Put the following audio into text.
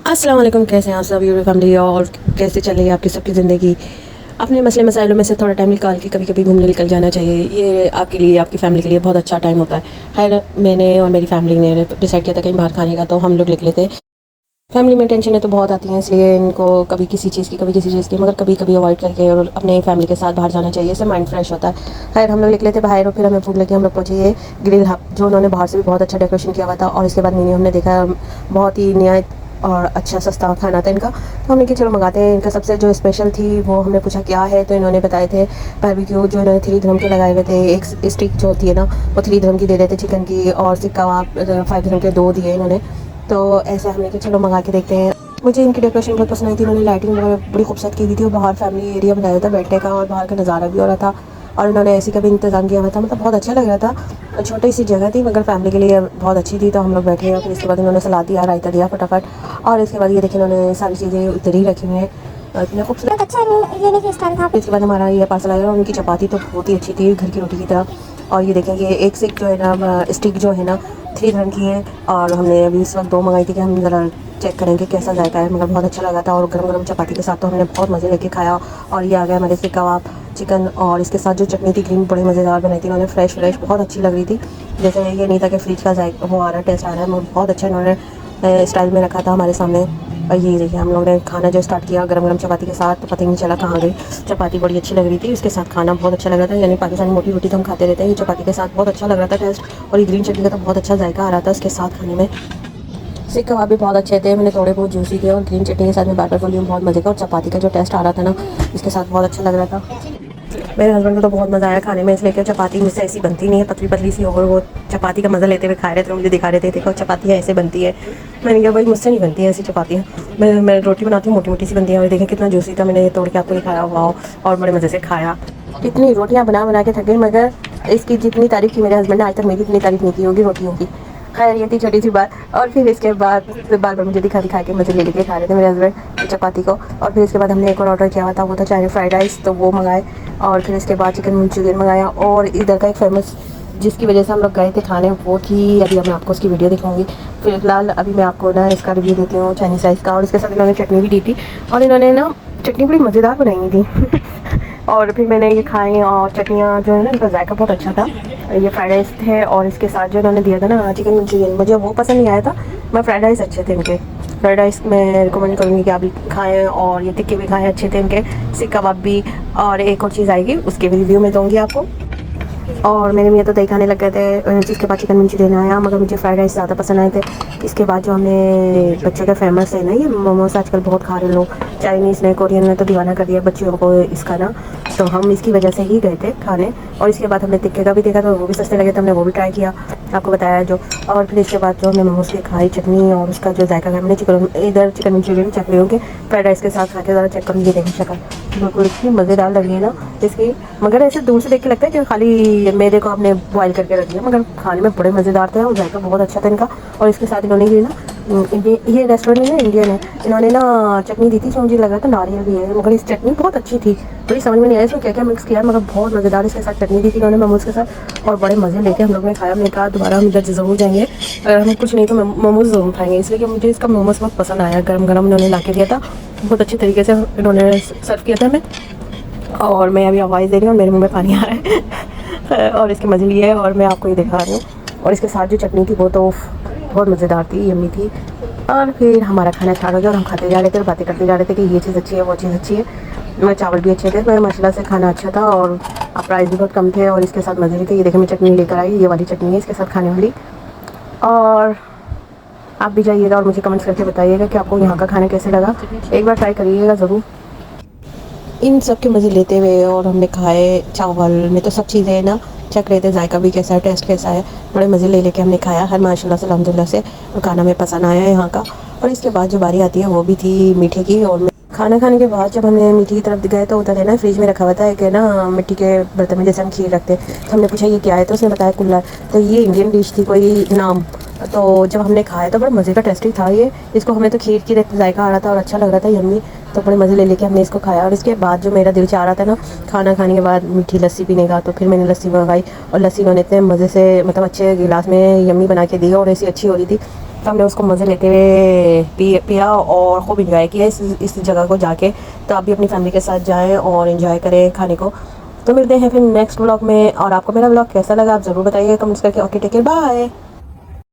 अस्सलाम वालेकुम। कैसे हैं आप सब यूट्यूब फैमिली और कैसे चल रही है आपकी सबकी ज़िंदगी। अपने मसले मसाइलों में से थोड़ा टाइम निकाल के कभी कभी घूमने निकल जाना चाहिए। ये आपके लिए आपकी फैमिली के लिए बहुत अच्छा टाइम होता है। खैर मैंने और मेरी फैमिली ने डिसाइड किया था कहीं बाहर खाने का, तो हम लोग निकले थे। फैमिली में टेंशनें तो बहुत आती हैं, इसलिए इनको कभी किसी चीज़ की कभी किसी चीज़ की, मगर कभी कभी अवॉइड करके और अपने फैमिली के साथ बाहर जाना चाहिए। इससे माइंड फ्रेश होता है। खैर हम लोग निकले थे बाहर और फिर हमें भूख लगी। हम लोग पहुँचे ये ग्रिल हब, जो उन्होंने बाहर से भी बहुत अच्छा डेकोरेशन किया हुआ था। और इसके बाद मेन्यू हमने देखा, बहुत ही नया और अच्छा सस्ता खाना था इनका। तो हमने कि चलो मंगाते हैं। इनका सबसे जो स्पेशल थी वो हमने पूछा क्या है, तो इन्होंने बताए थे बारबेक्यू, जो इन्होंने 3 dirham के लगाए हुए थे। एक स्टिक जो होती है ना, वो 3 dirham की दे रहे थे चिकन की, और सिक कबाब 5 dirham के 2 दिए इन्होंने। तो ऐसे हमने कि चलो मंगा के देखते हैं। मुझे इनकी डेकोरेशन बहुत पसंद आई थी। इन्होंने लाइटिंग वगैरह बड़ी खूबसूरत की हुई थी और बाहर फैमिली एरिया बनाया था बैठने का, और बाहर का नज़ारा भी हो रहा था। और इन्होंने एसी का भी इंतज़ाम किया हुआ था, मतलब बहुत अच्छा लग रहा था। छोटी सी जगह थी मगर फैमिली के लिए बहुत अच्छी थी। तो हम लोग बैठे और फिर इसके बाद इन्होंने सलाद दिया, रायता दिया फटाफट। और इसके बाद ये देखिए इन्होंने सारी चीज़ें उधर ही रखी हुई हैं, इतने खूबसूरत। अच्छा ये नहीं स्टाइल था। इसके बाद हमारा ये पार्सल आया और उनकी चपाती तो बहुत ही अच्छी थी, घर की रोटी की तरह। और ये देखें ये एक स्टिक जो है ना, स्टिक जो है ना 3 dirham की है। और हमने अभी इस वक्त 2 मंगाई थी कि हम ज़रा चेक करेंगे कैसा जायका है, मगर बहुत अच्छा लगा था। और गरम गरम चपाती के साथ तो हमने बहुत मज़े लेके खाया। और ये आ गया हमारे से कबाब चिकन, और इसके साथ जो चटनी थी ग्रीन, बड़ी मज़ेदार बनाई थी उन्होंने, फ्रेश फ्रेश बहुत अच्छी लग रही थी। जैसे ये नहीं था कि फ्रिज का जायका वो आ रहा है, टेस्ट आ रहा है, बहुत अच्छा इन्होंने स्टाइल में रखा था हमारे सामने। और ये देखिए हम लोगों ने खाना जो स्टार्ट किया गरम गरम चपाती के साथ, तो पता ही नहीं चला कहाँ गई। चपाती बड़ी अच्छी लग रही थी, उसके साथ खाना बहुत अच्छा लग रहा था। यानी पाकिस्तानी मोटी रोटी तो हम खाते रहते हैं, ये चपाती के साथ बहुत अच्छा लग रहा था टेस्ट। और ये ग्रीन चटनी का तो बहुत अच्छा जायका आ रहा था उसके साथ खाने में। सीख कबाब भी बहुत अच्छे थे, मैंने थोड़े बहुत जूसी थे। और ग्रीन चटनी के साथ में बाटर वॉल्यूम बहुत मज़े का, और चपाती का जो टेस्ट आ रहा था ना, इसके साथ बहुत अच्छा लग रहा था। मेरे हस्बैंड को तो बहुत मज़ा आया खाने में, इसलिए कि चपाती मुझसे ऐसी बनती नहीं है, पतली पतली सी, और वो चपाती का मज़ा लेते हुए खा रहे थे, मुझे दिखा रहे थे देखो चपाती ऐसे बनती है। मैंने कहा भाई मुझसे नहीं बनती है ऐसी चपातियाँ, मैं रोटी बनाती हूँ मोटी मोटी सी बनती है। और देखें कितना जूसी था, मैंने ये तोड़ के आपको दिखाया हुआ, और बड़े मज़े से खाया। इतनी रोटियाँ बना बना के थक गई, मगर इसकी जितनी तारीफ़ की मेरे हस्बैंड ने आज तक मेरी इतनी तारीफ़ नहीं की होगी रोटियों की। खैर ये थी छोटी सी बात। और फिर इसके बाद बार बार मुझे दिखा दिखा के मुझे ले लेके खा रहे थे मेरे हस्बैंड चपाती को। और फिर इसके बाद हमने एक और ऑर्डर किया हुआ था, वो था चाइनीज़ फ्राइड राइस, तो वो मंगाए। और फिर इसके बाद चिकन मंचूरियन मंगाया। और इधर का एक फेमस जिसकी वजह से हम लोग गए थे खाने, वो थी, अभी मैं आपको उसकी वीडियो दिखाऊंगी। फिलहाल अभी मैं आपको ना इसका रिव्यू देती हूँ चाइनीज़ राइस का। और इसके साथ इन्होंने चटनी भी दी थी, और इन्होंने ना चटनी बड़ी मज़ेदार बनाई हुई थी। और फिर मैंने ये खाए, और चटनियाँ जो है ना इनका जायका बहुत अच्छा था। ये फ्राइड राइस थे, और इसके साथ जो इन्होंने दिया था ना चिकन मंचूरियन, मुझे वो पसंद नहीं आया था, मैं फ्राइड राइस अच्छे थे इनके। फ्राइड राइस मैं रिकमेंड करूँगी कि आप भी खाएँ। और ये टिक्के भी खाएँ, अच्छे थे इनके, सीख कबाब भी। और एक और चीज़ आएगी उसके भी रिव्यू में दूँगी आपको। और मेरे मियाँ तो दही खाने लग गए थे, जिसके बाद चिकन मंचूरियन आया, मगर मुझे फ्राइड राइस ज़्यादा पसंद आए थे। इसके बाद जो हमने बच्चों का फेमस है ना, ये मोमोज आजकल बहुत खा रहे लोग, चाइनीज़ ने कोरियन ने तो दीवाना कर दिया बच्चों को इसका ना, तो हम इसकी वजह से ही गए थे खाने। और इसके बाद हमने टिक्के का भी देखा, तो वो भी सस्ते लगे, तो हमने वो भी ट्राई किया, आपको बताया जो। और फिर इसके बाद जो हमने मोमोज की खाई चटनी, और उसका जो जायका हमने चिकन इधर चिकन मंचूरियन चख रहे होंगे फ्राइड राइस के साथ खा के, ज़रा चेक कर लीजिए, देखिए शक्ल बिल्कुल इतनी मज़ेदार लग रही है ना इसकी। मगर ऐसे दूर से देख के लगता है कि खाली मैदे को आपने बॉयल करके रख दिया, मगर खाने में बड़े मज़ेदार थे और जायका बहुत अच्छा था इनका। और इसके साथ इन्होंने ये ना ये रेस्टोरेंट है ना, इंडियन है, इन्होंने ना चटनी दी थी जो मुझे लगा था नारियल भी है, मगर इस चटनी बहुत अच्छी थी, बड़ी समझ में नहीं आया इसमें क्या क्या मिक्स किया, मगर बहुत मज़ेदार इसके साथ चटनी दी थी इन्होंने मोमोज़ के साथ। और बड़े मज़े लेके हम लोग ने खाया। हमने कहा दोबारा हम इधर ज़रूर जाएंगे, अगर हमें कुछ नहीं तो मोमोज़ ज़रूर खाएंगे, इसलिए कि मुझे इसका मोमोज़ बहुत पसंद आया। गर्म गर्म इन्होंने ला के दिया था, बहुत अच्छे तरीके से इन्होंने सर्व किया था हमें। और मैं अभी आवाज़ दे रही हूँ और मेरे मुंह में पानी आ रहा है। और इसके मज़े लिए है, और मैं आपको ये दिखा रही हूँ। और इसके साथ जो चटनी थी वो तो बहुत मज़ेदार थी, यम्मी थी। और फिर हमारा खाना स्टार्ट हो गया, और हम खाते जा रहे थे और बातें करते जा रहे थे कि ये चीज़ अच्छी है, वो चीज़ अच्छी है। मेरे चावल भी अच्छे थे, मेरे माशाल्लाह से खाना अच्छा था, और प्राइस भी बहुत कम थे, और इसके साथ मज़े भी थे। ये देखिए मैं चटनी लेकर आई, ये वाली चटनी है इसके साथ खाने वाली। और आप भी जाइएगा और मुझे कमेंट्स करके बताइएगा कि आपको यहाँ का खाना कैसे लगा, एक बार ट्राई करिएगा ज़रूर। इन सब के मज़े लेते हुए और हमने खाए, चावल में तो सब चीज़ें ना चख रहे थे, जायका भी कैसा है, टेस्ट कैसा है, बड़े मज़े ले लेके हमने खाया हर माशाल्लाह से अल्हम्दुलिल्लाह से। और खाना में पसंद आया है यहाँ का। और इसके बाद जो बारी आती है वो भी थी मीठे की। और खाना खाने के बाद जब हमने मीठी की तरफ गए, तो उधर है ना फ्रिज में रखा हुआ था एक है ना मिट्टी के बर्तन में, जैसे हम खीर रखते हैं। तो हमने पूछा ये क्या है, तो उसने बताया कुल्हड़। तो ये इंडियन डिश थी कोई नाम। तो जब हमने खाया तो बड़ा मज़े का टेस्टी था ये, इसको हमें तो खीर की जायका आ रहा था और अच्छा लग रहा था यम्मी। तो बड़े मज़े ले लेके हमने इसको खाया। और इसके बाद जो मेरा दिल चाह रहा था ना खाना खाने के बाद मीठी लस्सी पीने का, तो फिर मैंने लस्सी मंगाई। और लस्सी उन्होंने इतने मज़े से मतलब अच्छे गिलास में यम्मी बना के दी, और ऐसी अच्छी हो रही थी। तो हमने उसको मज़े लेते हुए पिया और खूब इंजॉय किया इस जगह को जाके। तो आप भी अपनी फैमिली के साथ जाएं और इंजॉय करें खाने को। तो मिलते हैं फिर नेक्स्ट व्लॉग में, और आपको मेरा व्लॉग कैसा लगा आप ज़रूर बताइए कमेंट्स करके। Okay, take care, bye.